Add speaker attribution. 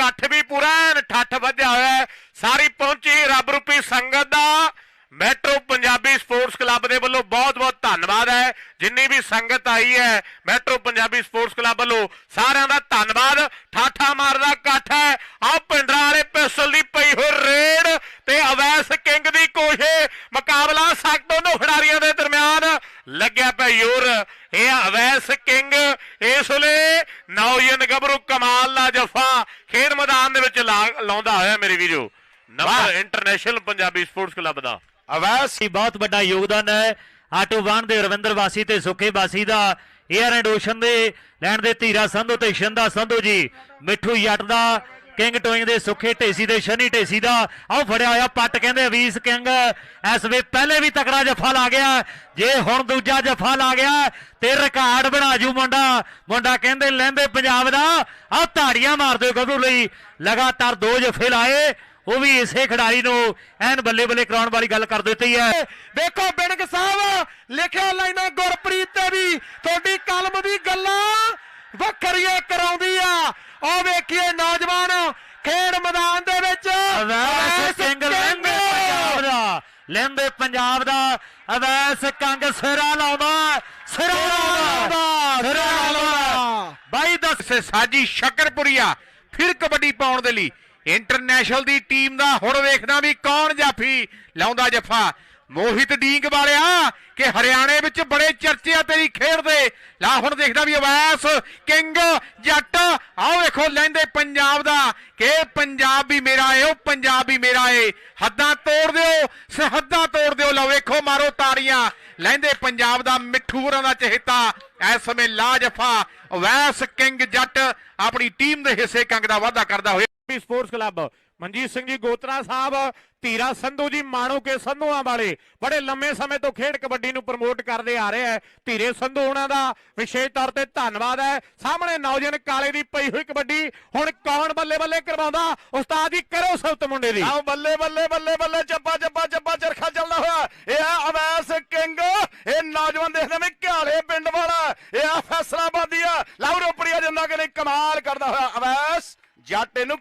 Speaker 1: इकट्ठ भी पूरा ठठ वजया होया है। सारी पहुंची रब रूपी संगत दा मैट्रो पंजाबी स्पोर्ट्स क्लब के वालों बहुत बहुत धन्यवाद है। जिन्नी भी संगत आई है मैट्रो पंजाबी स्पोर्ट्स क्लब वालों सारिਆਂ ਦਾ धन्यवाद। ਠਾਠਾ मारदा इकट्ठ है। आ पिंडरा वाले पिस्टल की पई हुई रेड ते अवैस किंग की कोशिश मुकाबला सख्त दोनों खिडारियों के दरम्यान लग्या पे जोर। यह अवैस किंग इस वेले नौजवान गभरू कमाल का जफा खेड मैदान लाउंदा होया मेरे वीरो number international Punjabi sports club का।
Speaker 2: अवैस ही बहुत बड़ा योगदान है। आटो वाहन के रविंदर वासी ते सुखे वासी का एयर एंड ओशन के लैंड के धीरा संधू ते शिंदा संधू जी मिठू जट का किंग टोइंग दे सुखे ढेसी दे शनी ढेसी का आओ फड़िया होया पट कहते अवीस किंग इस वे पहले भी तकड़ा जफा ला गया जे हुण दूजा जफा ला गया ते रिकॉर्ड बना जू मुंडा मुंडा कहते लैंदे पंजाब का आओ ताड़ियां मार दो गभरू लई लगातार 2 जफे लाए वो भी इसे खिडारी एन बल्ले बल्ले कराने वाली गल कर दी है।
Speaker 3: देखो बिनक साहब लिखिया लाइना गुरप्रीत ते भी थोड़ी कलम दी गल्लां वखरिया कराउंदी आ। ओ वेखिए नौजवान खेड मैदान दे विच
Speaker 2: लैंदे पंजाब दा अवैस कंग सिरा लाउंदा
Speaker 1: बाई दस साजी शकरपुरिया फिर कबड्डी पाउण दे लई इंटरनेशनल दी टीम दा हुण वेखना भी कौन जाफी लाउंदा जफा। मोहित डींग वालिया कि हरियाणे विच बड़े चर्चे आ तेरी खेड दे ला हुण देखदा भी अवैस किंग जट आओ देखो लैंदे पंजाब दा कि पंजाब भी मेरा है ओ पंजाब भी मेरा है हद्दां तोड़ दिओ सरहद्दां तोड़ दिओ। लो वेखो मारो ताड़ियां लैंदे पंजाब दा मिठू होरां दा चहेता इस समय ला जफा अवैस किंग जट अपनी टीम दे हिस्से कंग दा वाधा करदा होया। स्पोर्ट्स क्लब मनजीत सिंह जी गोत्रा साहब धीरा संधू जी माणो के संधुआ वाले बड़े लंबे समय तो खेड कबड्डी नूं प्रमोट करते आ रहे हैं। धीरे संधू उन्हां दा विशेष तौर ते धन्नवाद है। सामने नौजवान काले दी पई हुई कबड्डी हुण कौन बल्ले बल्ले करवाउंदा उस्ताद जी करो सब्त मुंडे दी
Speaker 3: आओ बल्ले बल्ले बल्ले बल्ले चप्पा चप्पा चप्पा चरखा चलदा होया। यह अवैस किंग ये नौजवान देखने में घाले पिंड वाला यह फैसलाबादी आ लाहौरोपरिया जिन्ना कि कमाल करदा होया अवैस जट इनू